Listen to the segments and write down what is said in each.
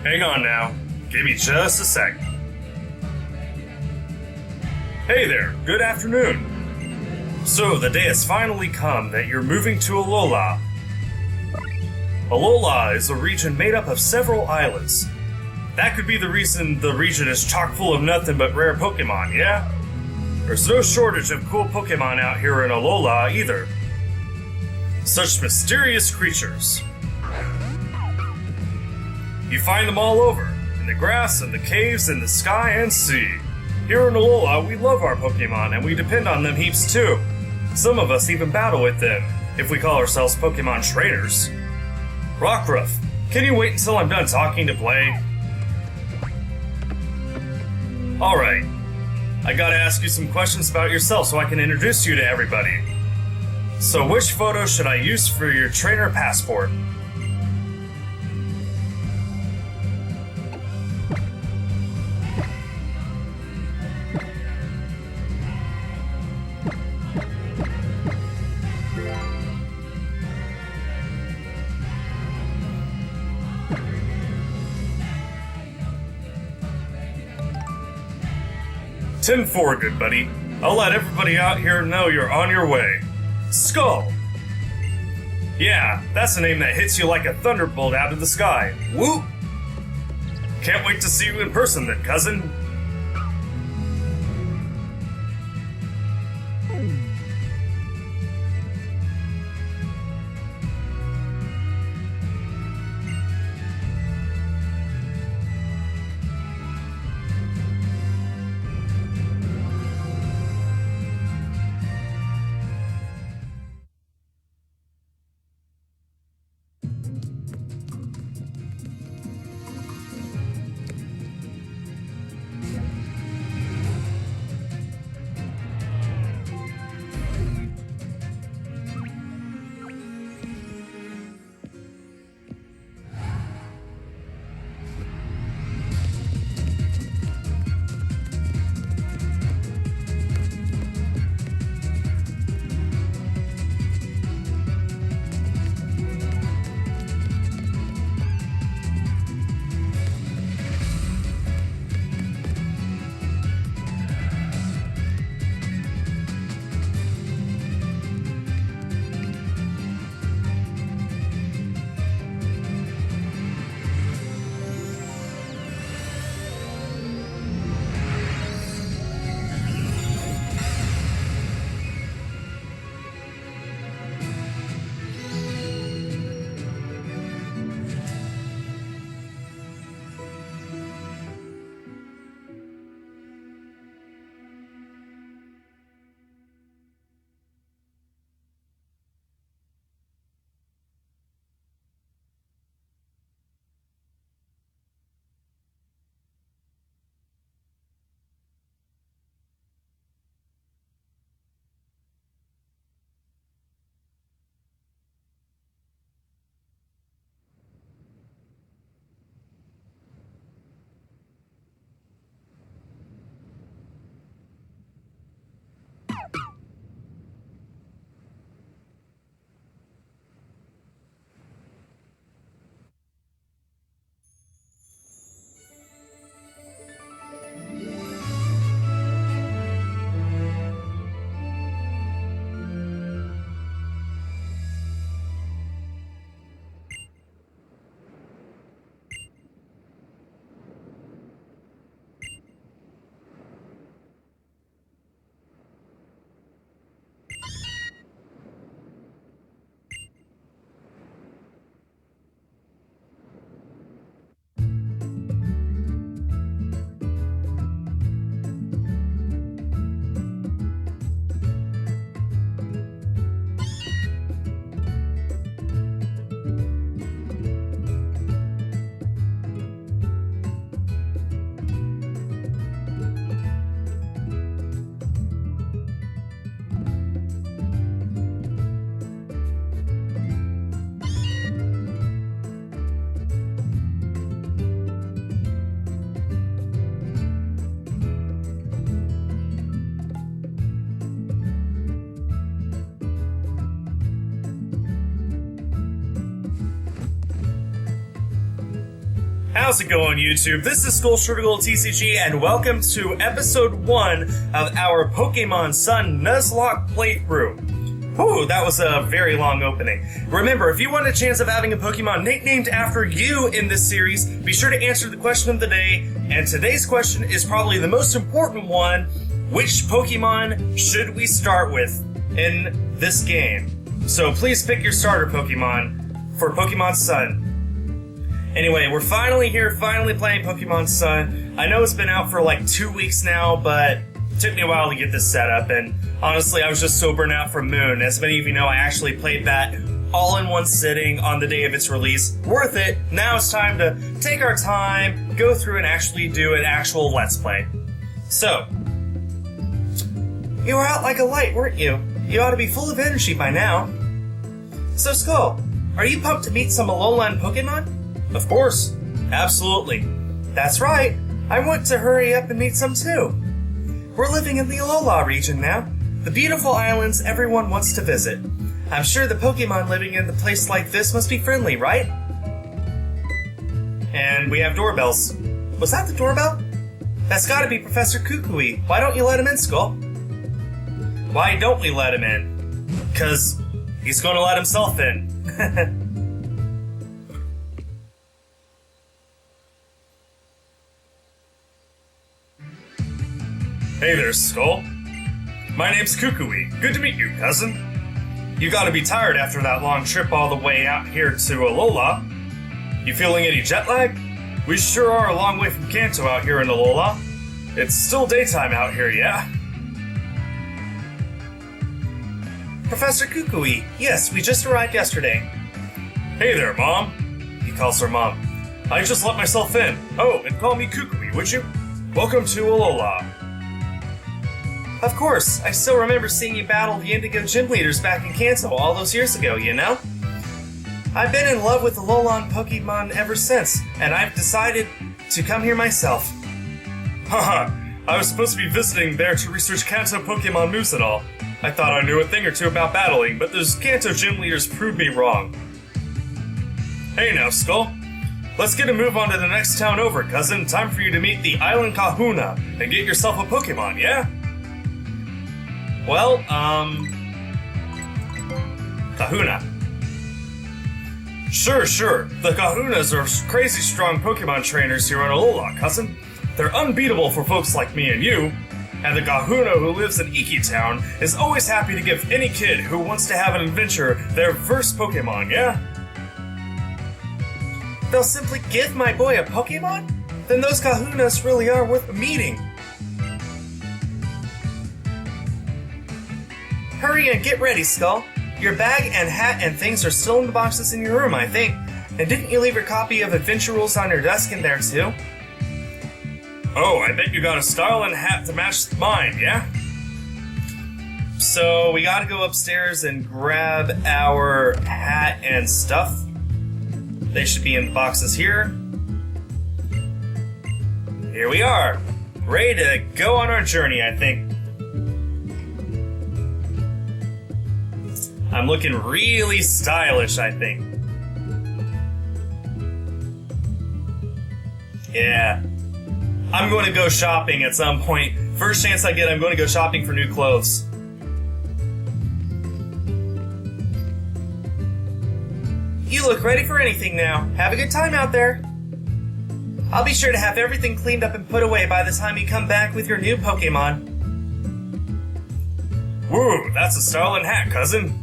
Hang on now. Give me just a sec. Hey there, good afternoon. So, the day has finally come that you're moving to Alola. Alola is a region made up of several islands. That could be the reason the region is chock full of nothing but rare Pokemon, yeah? There's no shortage of cool Pokemon out here in Alola either. Such mysterious creatures. You find them all over, in the grass and the caves and the sky and sea. Here in Alola, we love our Pokemon and we depend on them heaps too. Some of us even battle with them, if we call ourselves Pokemon trainers. Rockruff, can you wait until I'm done talking to play? Alright, I gotta ask you some questions about yourself so I can introduce you to everybody. So which photo should I use for your trainer passport? Ten four, good buddy. I'll let everybody out here know you're on your way. Skul! Yeah, that's a name that hits you like a thunderbolt out of the sky. Whoop! Can't wait to see you in person then, cousin. How's it going, YouTube? This is Skul TCG, and welcome to episode 1 of our Pokemon Sun Nuzlocke playthrough. Whew, that was a very long opening. Remember, if you want a chance of having a Pokemon nicknamed after you in this series, be sure to answer the question of the day, and today's question is probably the most important one. Which Pokemon should we start with in this game? So please pick your starter Pokemon for Pokemon Sun. Anyway, we're finally here, finally playing Pokemon Sun. I know it's been out for like 2 weeks now, but it took me a while to get this set up, and honestly, I was just so burnt out from Moon. As many of you know, I actually played that all in one sitting on the day of its release. Worth it. Now it's time to take our time, go through and actually do an actual Let's Play. So, you were out like a light, weren't you? You ought to be full of energy by now. So, Skul, are you pumped to meet some Alola and Pokemon? Of course. Absolutely. That's right. I want to hurry up and meet some too. We're living in the Alola region now, the beautiful islands everyone wants to visit. I'm sure the Pokemon living in a place like this must be friendly, right? And we have doorbells. Was that the doorbell? That's gotta be Professor Kukui. Why don't you let him in, Skul? Why don't we let him in? 'Cause he's gonna let himself in. Hey there, Skul. My name's Kukui. Good to meet you, cousin. You gotta be tired after that long trip all the way out here to Alola. You feeling any jet lag? We sure are a long way from Kanto out here in Alola. It's still daytime out here, yeah? Professor Kukui, yes, we just arrived yesterday. Hey there, Mom. He calls her Mom. I just let myself in. Oh, and call me Kukui, would you? Welcome to Alola. Of course, I still remember seeing you battle the Indigo Gym Leaders back in Kanto all those years ago, you know? I've been in love with Alola and Pokemon ever since, and I've decided to come here myself. Haha, I was supposed to be visiting there to research Kanto Pokemon moves and all. I thought I knew a thing or two about battling, but those Kanto Gym Leaders proved me wrong. Hey now, Skul. Let's get a move on to the next town over, cousin. Time for you to meet the Island Kahuna and get yourself a Pokemon, yeah? Well, Kahuna. Sure. The Kahunas are crazy strong Pokemon trainers here in Alola, cousin. They're unbeatable for folks like me and you. And the Kahuna who lives in Iki Town is always happy to give any kid who wants to have an adventure their first Pokemon, yeah? They'll simply give my boy a Pokemon? Then those Kahunas really are worth a meeting. Hurry and get ready, Skul. Your bag and hat and things are still in the boxes in your room, I think. And didn't you leave your copy of Adventure Rules on your desk in there, too? Oh, I bet you got a style and hat to match mine, yeah? So, we gotta go upstairs and grab our hat and stuff. They should be in the boxes here. Here we are. Ready to go on our journey, I think. I'm looking really stylish, I think. Yeah. I'm going to go shopping at some point. First chance I get, I'm going to go shopping for new clothes. You look ready for anything now. Have a good time out there. I'll be sure to have everything cleaned up and put away by the time you come back with your new Pokemon. Woo, that's a styling hat, cousin.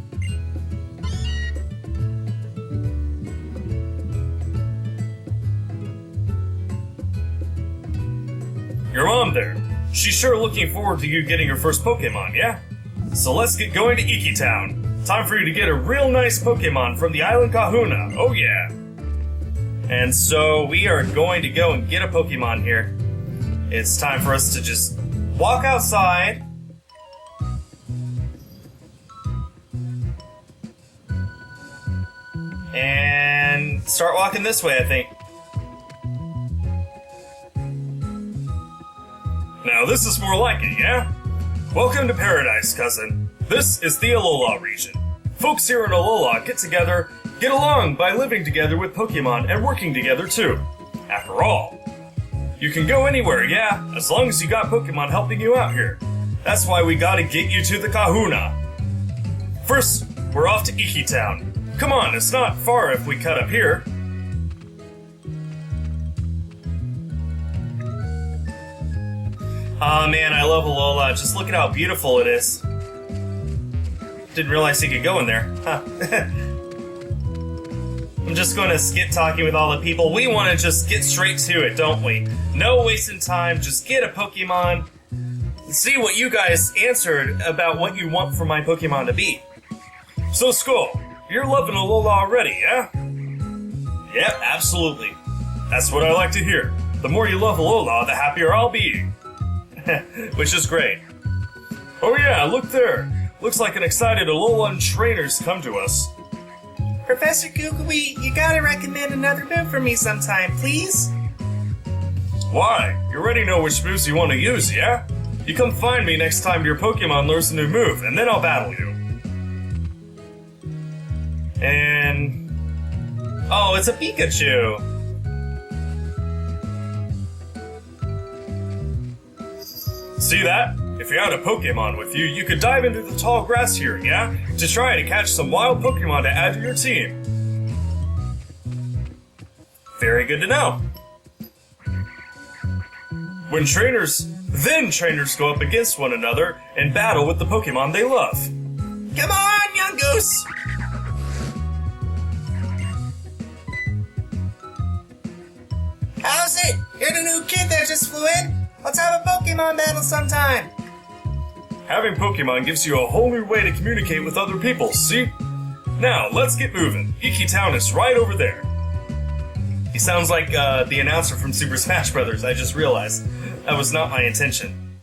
Your mom there. She's sure looking forward to you getting your first Pokemon, yeah? So let's get going to Iki Town. Time for you to get a real nice Pokemon from the Island Kahuna. Oh yeah. And so we are going to go and get a Pokemon here. It's time for us to just walk outside. And start walking this way, I think. Now this is more like it, yeah? Welcome to paradise, cousin. This is the Alola region. Folks here in Alola get together, get along by living together with Pokemon and working together too. After all, you can go anywhere, yeah, as long as you got Pokemon helping you out here. That's why we gotta get you to the Kahuna. First, we're off to Iki Town. Come on, it's not far if we cut up here. Aw man, I love Alola. Just look at how beautiful it is. Didn't realize he could go in there. Huh. I'm just going to skip talking with all the people. We want to just get straight to it, don't we? No wasting time, just get a Pokemon. See what you guys answered about what you want for my Pokemon to be. So Skul, you're loving Alola already, yeah? Yep, absolutely. That's what I like to hear. The more you love Alola, the happier I'll be. Which is great. Oh yeah, look there. Looks like an excited Alolan trainer's come to us. Professor Kukui, you gotta recommend another move for me sometime, please? Why? You already know which moves you want to use, yeah? You come find me next time your Pokemon learns a new move, and then I'll battle you. And... oh, it's a Pikachu! See that? If you had a Pokemon with you, you could dive into the tall grass here, yeah? To try to catch some wild Pokemon to add to your team. Very good to know. Then trainers go up against one another and battle with the Pokemon they love. Come on, young goose! How's it? You're the new kid that just flew in? Let's have a Pokemon battle sometime. Having Pokemon gives you a whole new way to communicate with other people, see? Now, let's get moving. Iki Town is right over there. He sounds like the announcer from Super Smash Bros. I just realized. That was not my intention.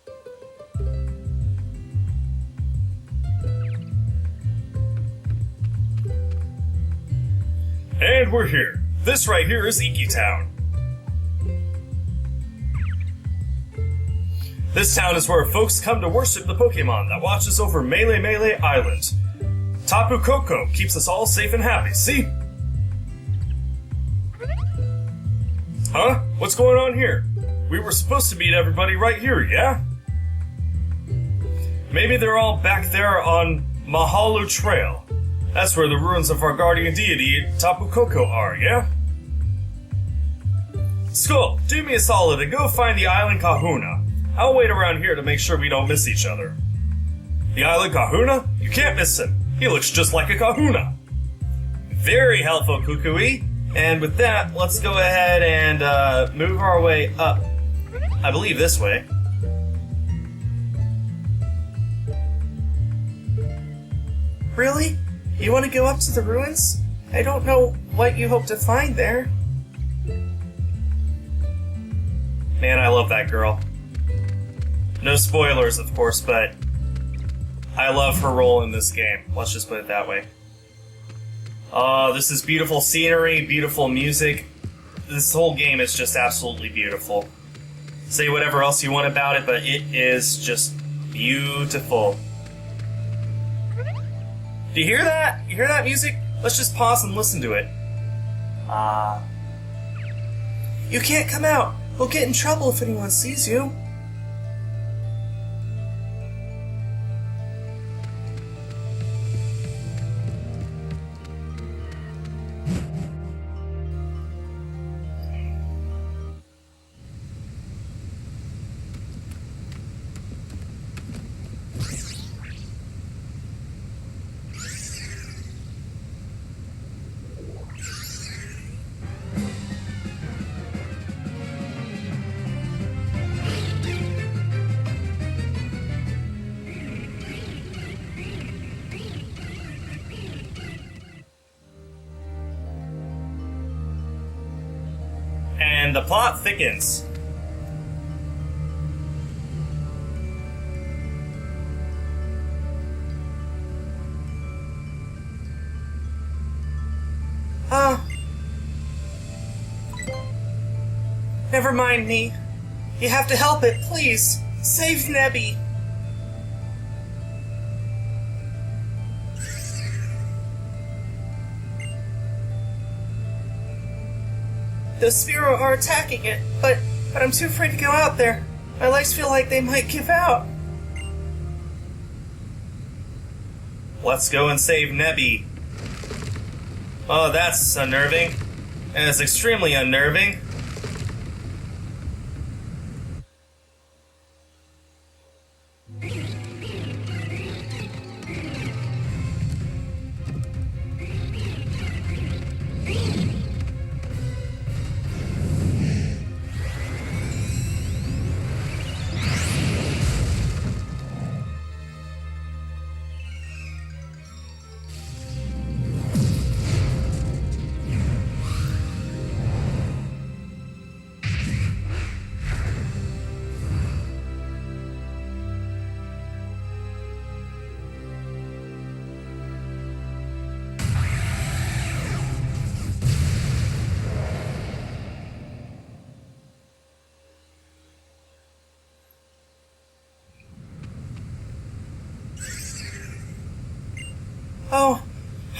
And we're here. This right here is Iki Town. This town is where folks come to worship the Pokemon that watches over Melee Island. Tapu Koko keeps us all safe and happy, see? Huh? What's going on here? We were supposed to meet everybody right here, yeah? Maybe they're all back there on Mahalo Trail. That's where the ruins of our guardian deity, Tapu Koko, are, yeah? Skul, do me a solid and go find the island Kahuna. I'll wait around here to make sure we don't miss each other. The island Kahuna? You can't miss him. He looks just like a Kahuna. Very helpful, Kukui. And with that, let's go ahead and move our way up. I believe this way. Really? You want to go up to the ruins? I don't know what you hope to find there. Man, I love that girl. No spoilers, of course, but I love her role in this game. Let's just put it that way. This is beautiful scenery, beautiful music. This whole game is just absolutely beautiful. Say whatever else you want about it, but it is just beautiful. Do you hear that? You hear that music? Let's just pause and listen to it. You can't come out. We'll get in trouble if anyone sees you. And the plot thickens. Never mind me. You have to help it, please. Save Nebby. Those Spearow are attacking it, but I'm too afraid to go out there. My legs feel like they might give out. Let's go and save Nebby. Oh, that's unnerving. And it's extremely unnerving.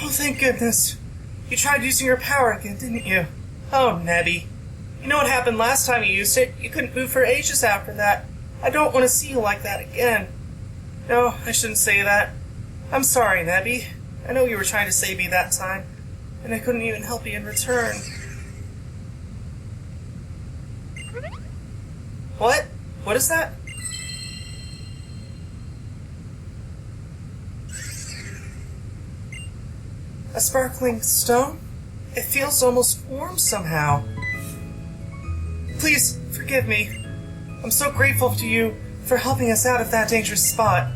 Oh, thank goodness. You tried using your power again, didn't you? Oh, Nebby. You know what happened last time you used it? You couldn't move for ages after that. I don't want to see you like that again. No, I shouldn't say that. I'm sorry, Nebby. I know you were trying to save me that time, and I couldn't even help you in return. What? What is that? A sparkling stone? It feels almost warm somehow. Please, forgive me. I'm so grateful to you for helping us out of that dangerous spot.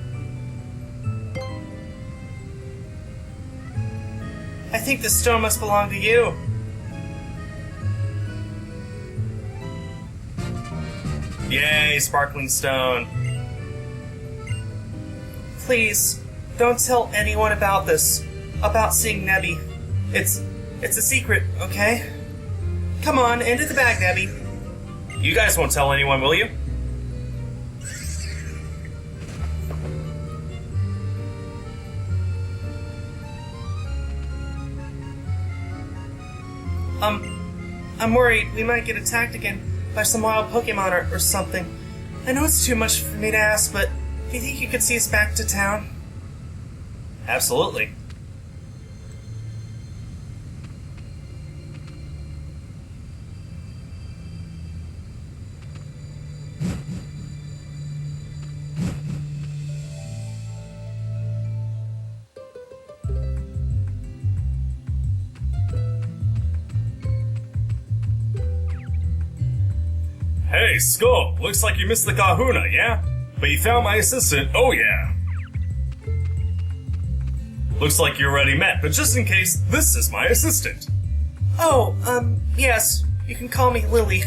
I think this stone must belong to you. Yay, sparkling stone. Please, don't tell anyone about this. About seeing Nebby. It's a secret, okay? Come on, into the bag, Nebby. You guys won't tell anyone, will you? I'm worried we might get attacked again by some wild Pokemon or something. I know it's too much for me to ask, but do you think you could see us back to town? Absolutely. Hey, Skul, looks like you missed the kahuna, yeah? But you found my assistant, oh yeah. Looks like you already met, but just in case, this is my assistant. Oh, yes, you can call me Lily.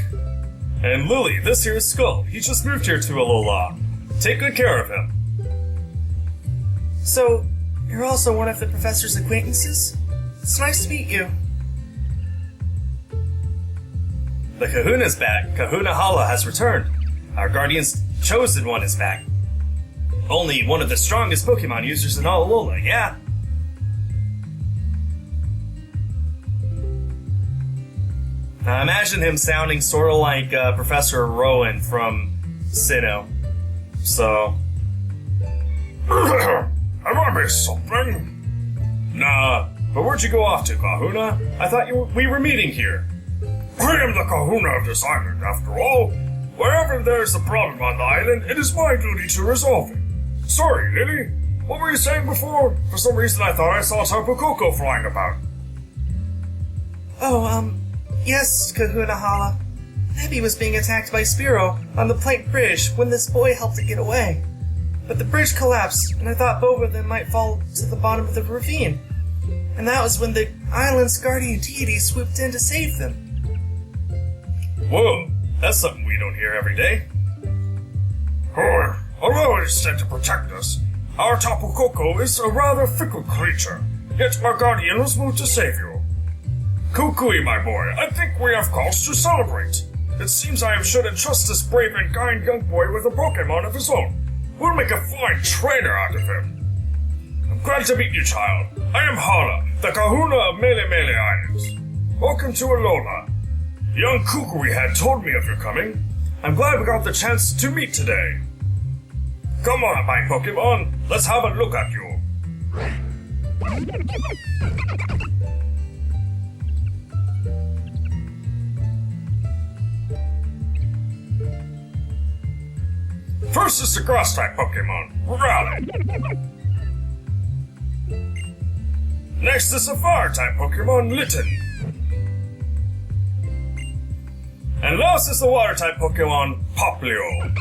And Lily, this here is Skul. He just moved here to Alola. Take good care of him. So, you're also one of the professor's acquaintances? It's nice to meet you. The kahuna's back. Kahuna Hala has returned. Our guardian's chosen one is back. Only one of the strongest Pokemon users in all Alola, yeah? Now imagine him sounding sort of like Professor Rowan from Sinnoh. So... Have I missed something? Nah, but where'd you go off to, Kahuna? I thought we were meeting here. I am the kahuna of this island, after all. Wherever there's a problem on the island, it is my duty to resolve it. Sorry, Lily. What were you saying before? For some reason I thought I saw Tapu Koko flying about. Oh, yes, Kahuna Hala. Nebby was being attacked by Spearow on the plank bridge when this boy helped it get away. But the bridge collapsed, and I thought both of them might fall to the bottom of the ravine. And that was when the island's guardian deity swooped in to save them. Whoa, that's something we don't hear every day. Although it is said to protect us, our Tapu Koko is a rather fickle creature, yet our guardian was moved to save you. Kukui, my boy, I think we have cause to celebrate. It seems I should entrust this brave and kind young boy with a Pokemon of his own. We'll make a fine trainer out of him. I'm glad to meet you, child. I am Hala, the kahuna of Mele Mele Islands. Welcome to Alola. Young Kukui had told me of your coming. I'm glad we got the chance to meet today. Come on, my Pokemon. Let's have a look at you. First is the Grass-type Pokemon, Rally. Next is the Fire-type Pokemon, Litten. And last is the Water-type Pokemon, Poplio.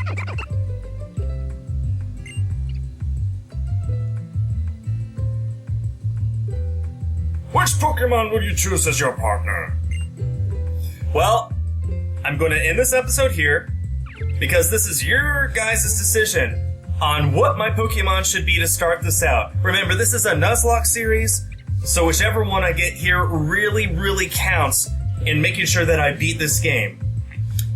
Which Pokemon would you choose as your partner? Well, I'm going to end this episode here because this is your guys' decision on what my Pokemon should be to start this out. Remember, this is a Nuzlocke series, so whichever one I get here really, really counts in making sure that I beat this game.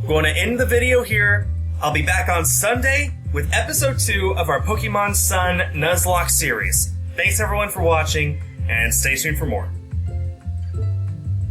I'm going to end the video here. I'll be back on Sunday with episode 2 of our Pokemon Sun Nuzlocke series. Thanks everyone for watching, and stay tuned for more.